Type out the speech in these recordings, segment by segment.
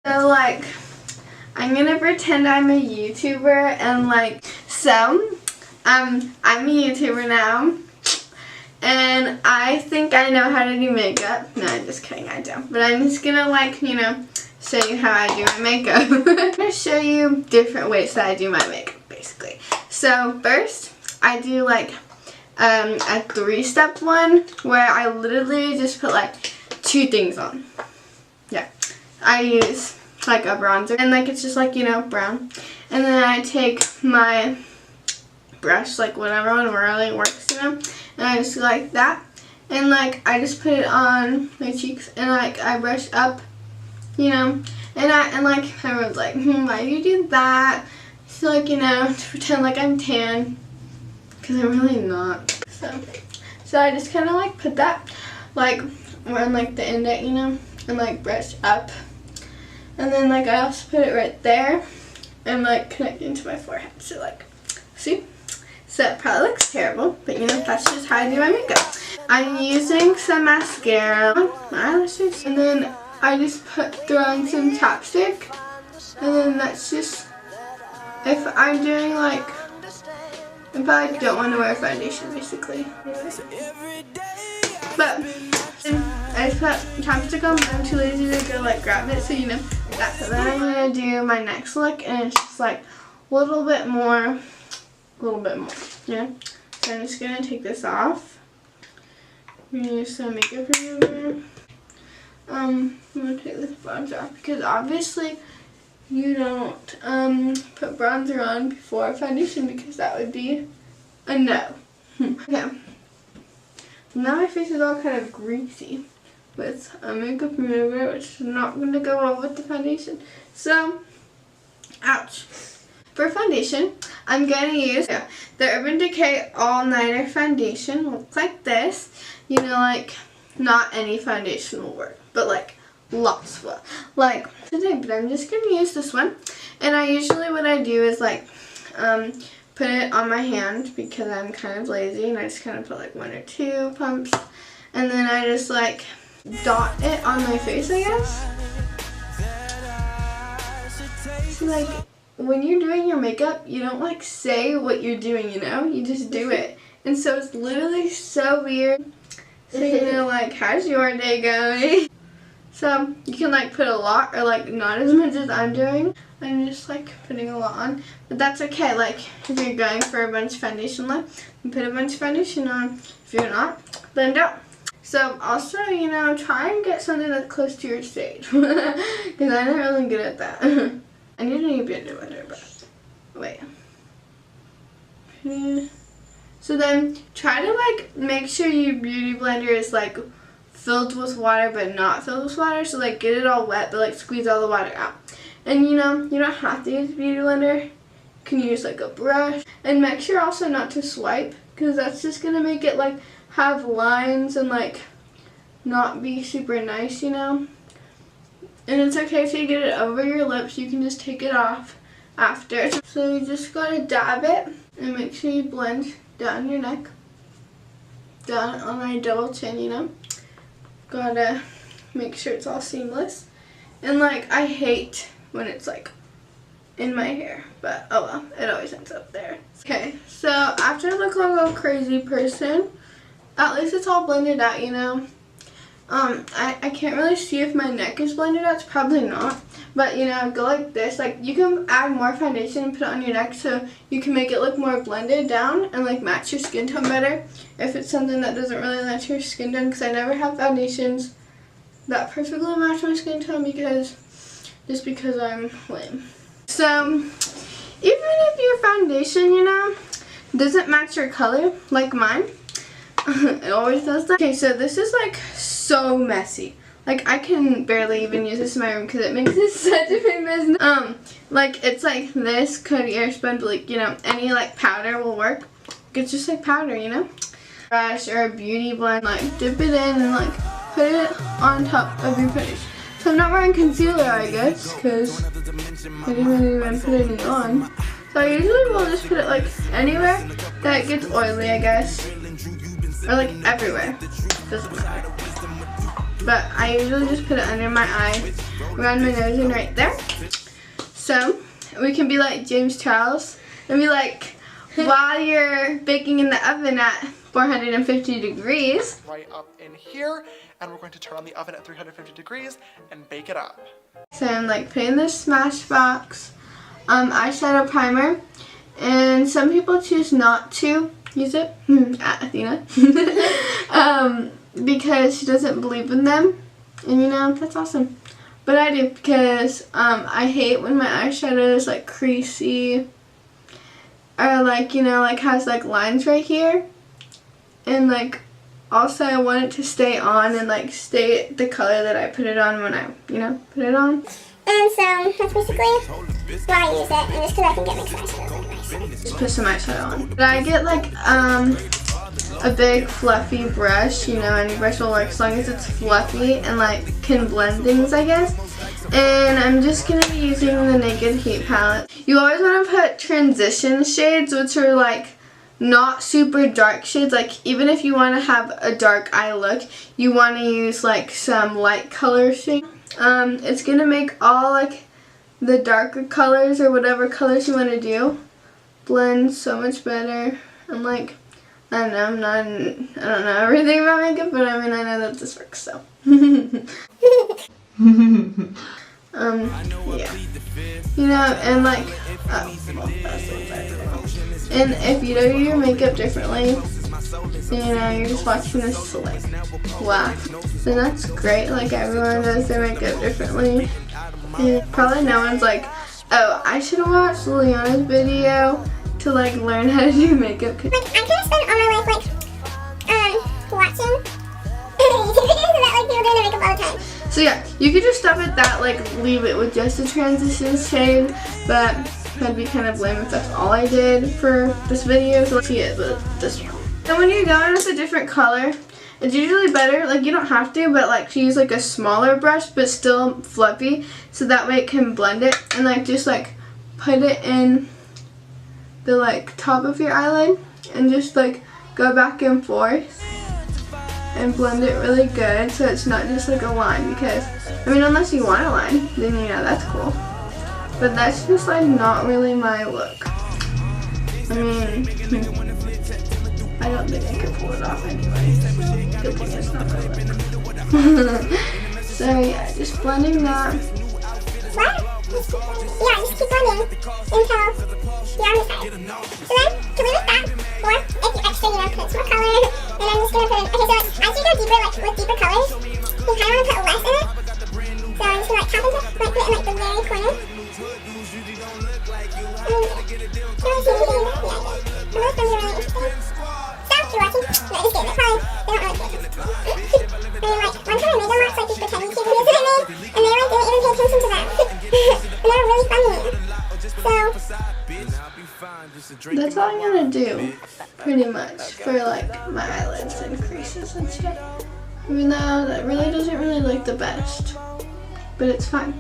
So like, I'm gonna pretend I'm a YouTuber and like, so, I'm a YouTuber now. And I think I know how to do makeup. No, I'm just kidding, I don't. But I'm just gonna like, you know, show you how I do my makeup. I'm gonna show you different ways that I do my makeup, basically. So first, I do like a 3-step one where I literally just put like 2 things on. Yeah, I use like a bronzer and like it's just like, you know, brown. And then I take my brush, like whatever one really works, you know, and I just go like that. And like I just put it on my cheeks and like I brush up, you know, and like everyone's like, why do you do that? So like, you know, to pretend like I'm tan, because I'm really not. So I just kind of like put that like around like the index, you know, and like brush up. And then like I also put it right there and like connecting to my forehead. So like, see? So it probably looks terrible, but you know, that's just how I do my makeup. I'm using some mascara, eyelashes, and then I just throw on some chapstick. And then that's just, if I'm doing like, if I don't want to wear foundation, basically. But I just put chapstick on, but I'm too lazy to go like grab it, so you know that. So then I'm gonna do my next look, and it's just like a little bit more, yeah. So I'm just gonna take this off. I'm gonna use some makeup remover. I'm gonna take this bronzer off because obviously you don't put bronzer on before foundation because that would be a no. Okay. Now my face is all kind of greasy with a makeup remover, which is not going to go well with the foundation. So, ouch. For foundation, I'm going to use the Urban Decay All Nighter Foundation. Looks like this. You know, like, not any foundation will work, but like lots will. Like today, but I'm just going to use this one. And I usually, what I do is like, put it on my hand because I'm kind of lazy, and I just kind of put like 1 or 2 pumps, and then I just like dot it on my face, I guess. So like when you're doing your makeup, you don't like say what you're doing, you know, you just do it. And so it's literally so weird. So you know, like, how's your day going? So you can like put a lot or like not as much as I'm doing. I'm just like putting a lot on, but that's okay. Like if you're going for a bunch of foundation look, you put a bunch of foundation on. If you're not, then don't. So also, you know, try and get something that's close to your stage because I'm not really good at that. I need a new beauty blender, but wait. So then try to like make sure your beauty blender is like filled with water but not filled with water. So like get it all wet but like squeeze all the water out. And you know, you don't have to use a beauty blender. You can use like a brush. And make sure also not to swipe because that's just going to make it like have lines and like not be super nice, you know. And it's okay if you get it over your lips. You can just take it off after. So you just got to dab it and make sure you blend down your neck. Down on my double chin, you know. Gotta make sure it's all seamless. And like I hate when it's like in my hair, but oh well, it always ends up there. Okay, so after I look like a crazy person, at least it's all blended out, you know. I can't really see if my neck is blended out. It's probably not, but you know, go like this. Like you can add more foundation and put it on your neck so you can make it look more blended down and like match your skin tone better if it's something that doesn't really match your skin tone, because I never have foundations that perfectly match my skin tone because I'm lame. So even if your foundation, you know, doesn't match your color like mine, it always does that. Okay, so this is like so messy. Like I can barely even use this in my room because it makes it such a big mess. Like it's like this Coty Airspun, but like, you know, any like powder will work. It's just like powder, you know. Brush or a beauty blend, like dip it in and like put it on top of your foundation. So I'm not wearing concealer, I guess, because I didn't even put any on. So I usually will just put it like anywhere that gets oily, I guess. Or like everywhere. Doesn't matter. but I usually just put it under my eye, around my nose, and right there. So we can be like James Charles and be like, while you're baking in the oven at 450 degrees. Right up in here, and we're going to turn on the oven at 350 degrees and bake it up. So I'm like putting this Smashbox eyeshadow primer, and some people choose not to use it, at Athena, because she doesn't believe in them, and you know, that's awesome. But I do, because I hate when my eyeshadow is like creasy, or like, you know, like has like lines right here, and like also I want it to stay on and like stay the color that I put it on when I, you know, put it on. And so that's basically why I use it, and just because I think it makes my eyeshadow look nice. Just put some eyeshadow on. But I get like a big fluffy brush, you know, any brush will work as long as it's fluffy and like can blend things, I guess. And I'm just going to be using the Naked Heat palette. You always want to put transition shades, which are like not super dark shades. Like even if you want to have a dark eye look, you want to use like some light color shade. It's going to make all like the darker colors or whatever colors you want to do blend so much better. I'm like, I don't know, I don't know everything about makeup, but I mean, I know that this works, so. Yeah. You know, and like, and if you do your makeup differently, you know, you're just watching this to like laugh, then that's great. Like everyone does their makeup differently. And probably no one's like, oh, I should watch Liliana's video to like learn how to do makeup. Like I could have spent all my life like watching YouTube videos about like people doing their makeup all the time. So yeah, you could just stop at that, like leave it with just a transition shade, but that'd be kind of lame if that's all I did for this video. So let's see it, but this one. And when you're going with a different color, it's usually better, like you don't have to, but like to use like a smaller brush but still fluffy, so that way it can blend it, and like just like put it in the like top of your eyelid and just like go back and forth and blend it really good so it's not just like a line, because I mean, unless you want a line, then you know, that's cool, but that's just like not really my look. I mean, I don't think I could pull it off anyway. Good thing it's not my look. So yeah, just blending that. What? Yeah, just keep blending until you're on the side. So then, to leave it that, or if you extra, you know, put some more color, and I'm just gonna put in, okay, so as you go deeper, like with deeper colors, you kind of want to put less in it. So I'm just gonna like tap into, like put it in like the very corner. Some of those things are really interesting. So, if you're watching, no, just kidding, they don't really care. I mean, like, one time I made them watch like these pretend YouTube videos that I made, and they like didn't even pay attention to them. And they were really funny. So that's all I'm gonna do, pretty much, for like my eyelids and creases and shit. Even though that really doesn't really look the best, but it's fine.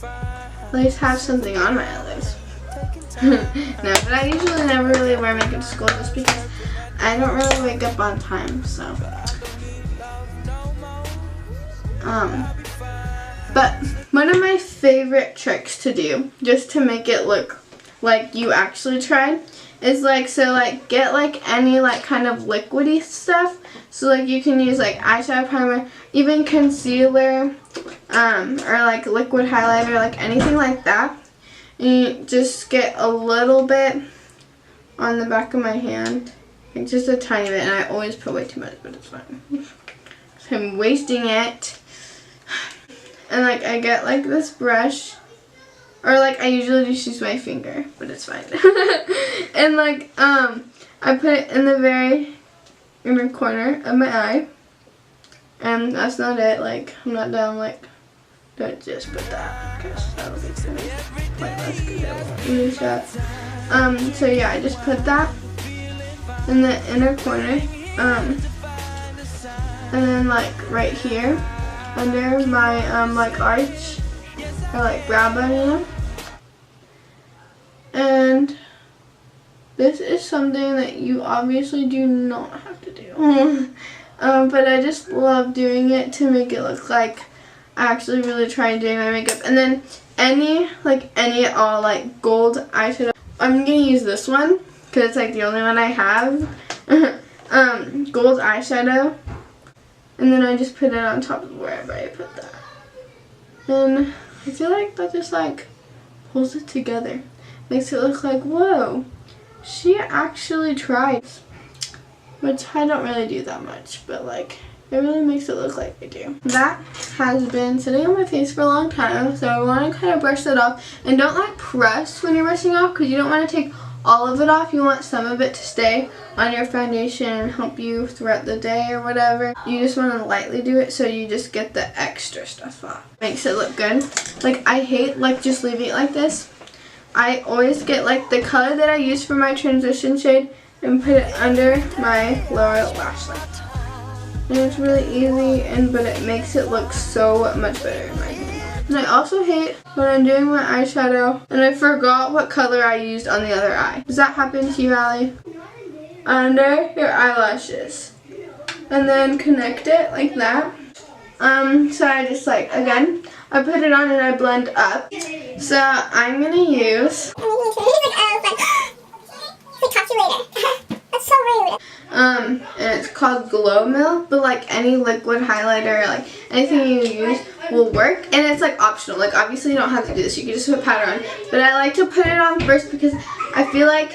At least have something on my eyelids. No, but I usually never really wear makeup to school just because I don't really wake up on time, so. But one of my favorite tricks to do, just to make it look like you actually tried, is like, so like get like any like kind of liquidy stuff. So like you can use like eyeshadow primer, even concealer, or like liquid highlighter, like anything like that. And you just get a little bit on the back of my hand, like just a tiny bit, and I always put way too much, but it's fine. So I'm wasting it. And like I get like this brush, or like I usually just use my finger, but it's fine. And like I put it in the very inner corner of my eye, and that's not it. Like I'm not done. Like don't just put that, because that'll be kind of pointless because I won't use that. So yeah, I just put that in the inner corner, and then like right here under my like arch, or like brow bone, you know. And this is something that you obviously do not have to do. But I just love doing it to make it look like I actually really tried doing my makeup. And then any all like gold eyeshadow. I'm gonna use this one because it's like the only one I have. Gold eyeshadow. And then I just put it on top of wherever I put that. And I feel like that just like pulls it together. Makes it look like, whoa, she actually tried. Which I don't really do that much, but like it really makes it look like I do. That has been sitting on my face for a long time, so I want to kind of brush that off. And don't like press when you're brushing off because you don't want to take all of it off. You want some of it to stay on your foundation and help you throughout the day or whatever. You just want to lightly do it so you just get the extra stuff off. Makes it look good. Like I hate like just leaving it like this. I always get like the color that I use for my transition shade and put it under my lower lash line. And it's really easy, but it makes it look so much better in my opinion. And I also hate when I'm doing my eyeshadow and I forgot what color I used on the other eye. Does that happen to you, Allie? Under your eyelashes. And then connect it like that. So I just like, again, I put it on and I blend up. So I'm gonna use That's so rude. and it's called Glow Milk, but like any liquid highlighter, like anything you use will work, and it's like optional. Like obviously you don't have to do this, you can just put powder on, but I like to put it on first because I feel like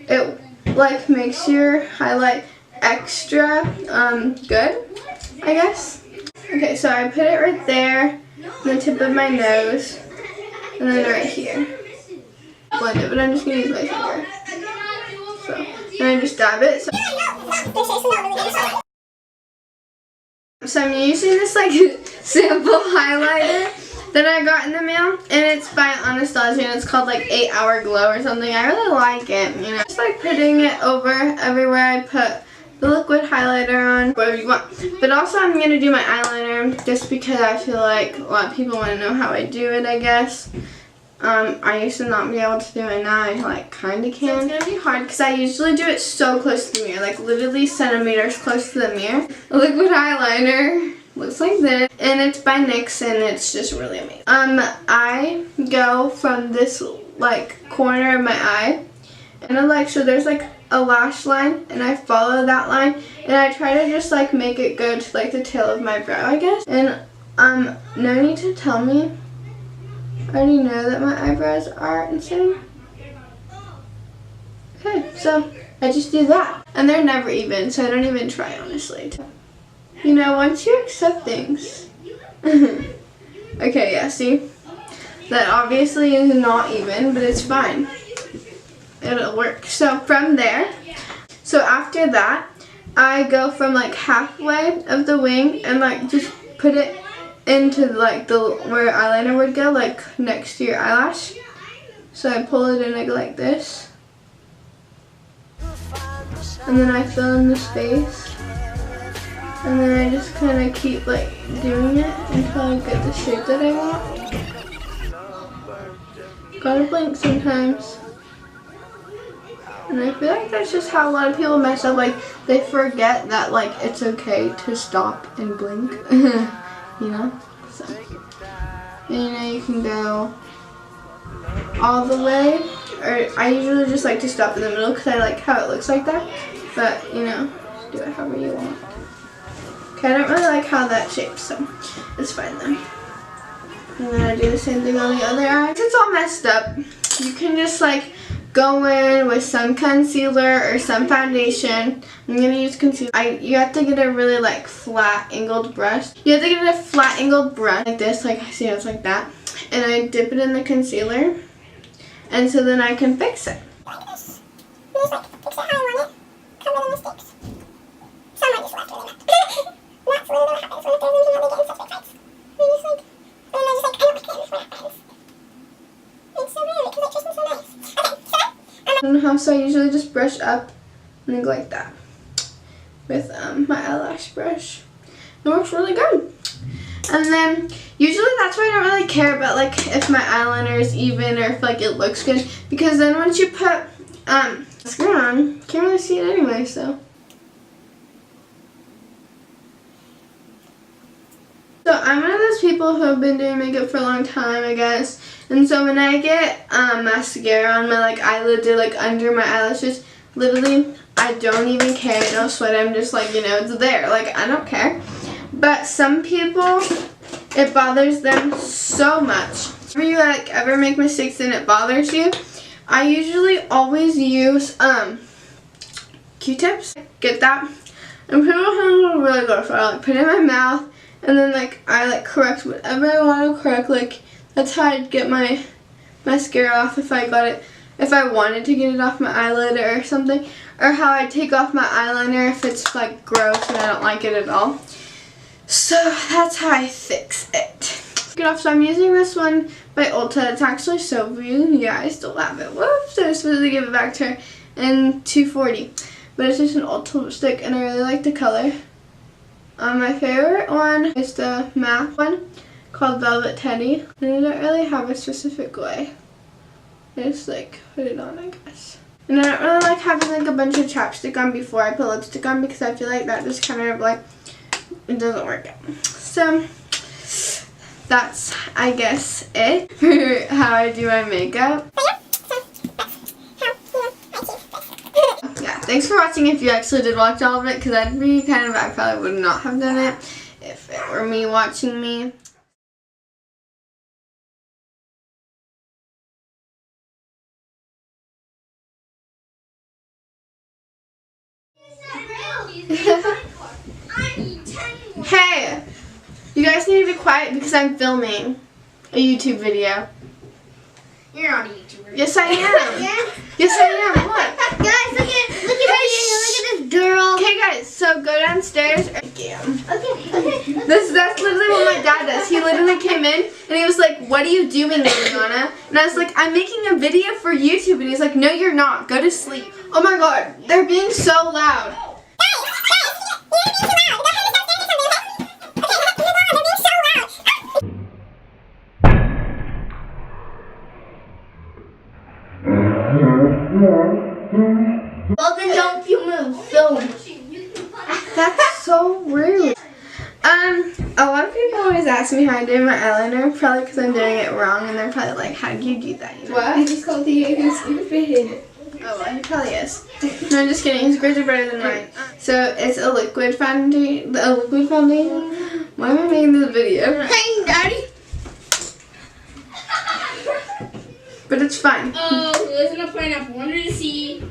it like makes your highlight extra good, I guess. Okay, so I put it right there on the tip of my nose and then right here. Blend it, but I'm just gonna use my finger. So, and I just dab it. So I'm using this like sample highlighter that I got in the mail, and it's by Anastasia, and it's called like 8 Hour Glow or something. I really like it, you know. Just like putting it over everywhere I put the liquid highlighter on, whatever you want. But also I'm gonna do my eyeliner just because I feel like a lot of people want to know how I do it, I guess. I used to not be able to do it, now I like kind of can. So it's gonna be hard because I usually do it so close to the mirror, like literally centimeters close to the mirror. A liquid eyeliner looks like this, and it's by NYX, and it's just really amazing. I go from this like corner of my eye, and I like, so there's like a lash line, and I follow that line, and I try to just like make it go to like the tail of my brow, I guess. And no need to tell me, I already know that my eyebrows are insane. Okay, so I just do that. And they're never even, so I don't even try, honestly. You know, once you accept things. Okay, yeah, see? That obviously is not even, but it's fine. It'll work. So from there, so after that, I go from like halfway of the wing and like just put it into like the where eyeliner would go, like next to your eyelash. So I pull it in like this, and then I fill in the space, and then I just kind of keep like doing it until I get the shape that I want. Gotta blink sometimes. And I feel like that's just how a lot of people mess up, like they forget that like it's okay to stop and blink. You know, so and, you know, you can go all the way, or I usually just like to stop in the middle because I like how it looks like that, but you know, just do it however you want. Okay, I don't really like how that shapes, so it's fine though. And then I do the same thing on the other eye. Since it's all messed up, you can just like go in with some concealer or some foundation. I'm going to use concealer. You have to get a really like flat angled brush. You have to get a flat angled brush like this, like I see it's like that. And I dip it in the concealer. And so then I can fix it. So I usually just brush up and go like that with my eyelash brush. It works really good. And then usually that's why I don't really care about like if my eyeliner is even or if like it looks good, because then once you put mascara on, you can't really see it anyway. So So I'm one of those people who have been doing makeup for a long time, I guess. And so when I get mascara on my like eyelid or like under my eyelashes, literally I don't even care. I don't sweat. I'm just like, you know, it's there. Like, I don't care. But some people, it bothers them so much. If you like ever make mistakes and it bothers you, I usually always use Q-tips. Get that? And people really go for it. I like put it in my mouth. And then like I like correct whatever I want to correct. Like that's how I'd get my mascara off if I wanted to get it off my eyelid or something. Or how I take off my eyeliner if it's like gross and I don't like it at all. So that's how I fix it. Get off. So I'm using this one by Ulta. It's actually so blue. Yeah, I still have it. Whoops! I was supposed to give it back to her in $2.40. But it's just an Ulta lipstick and I really like the color. My favorite one is the MAC one called Velvet Teddy. And I don't really have a specific way. I just like put it on, I guess. And I don't really like having like a bunch of chapstick on before I put lipstick on because I feel like that just kind of like, it doesn't work out. So that's, I guess, it for how I do my makeup. Yeah, thanks for watching if you actually did watch all of it, because that'd be kind of, I probably would not have done it if it were me watching me. Hey, you guys need to be quiet because I'm filming a YouTube video. You're not a YouTuber. Yes, I am. Yeah? Yes, I am. What? Guys, look at this girl. Okay, guys, so go downstairs. Okay. That's literally what my dad does. He literally came in and he was like, "What are you doing, Ariana?" And I was like, "I'm making a video for YouTube." And he's like, "No, you're not. Go to sleep." Oh my God, they're being so loud. Well, then don't you move. Film. That's so rude. A lot of people always ask me how I do my eyeliner, probably because I'm doing it wrong, and they're probably like, "How do you do that?" You know? What? I just called the stupid. Oh, well, he probably is. No, I'm just kidding. His grades are better than mine. So it's a liquid foundation. Why am I making this video? Hey, Daddy. But it's fine. Oh, listen to pineapple. Under the sea.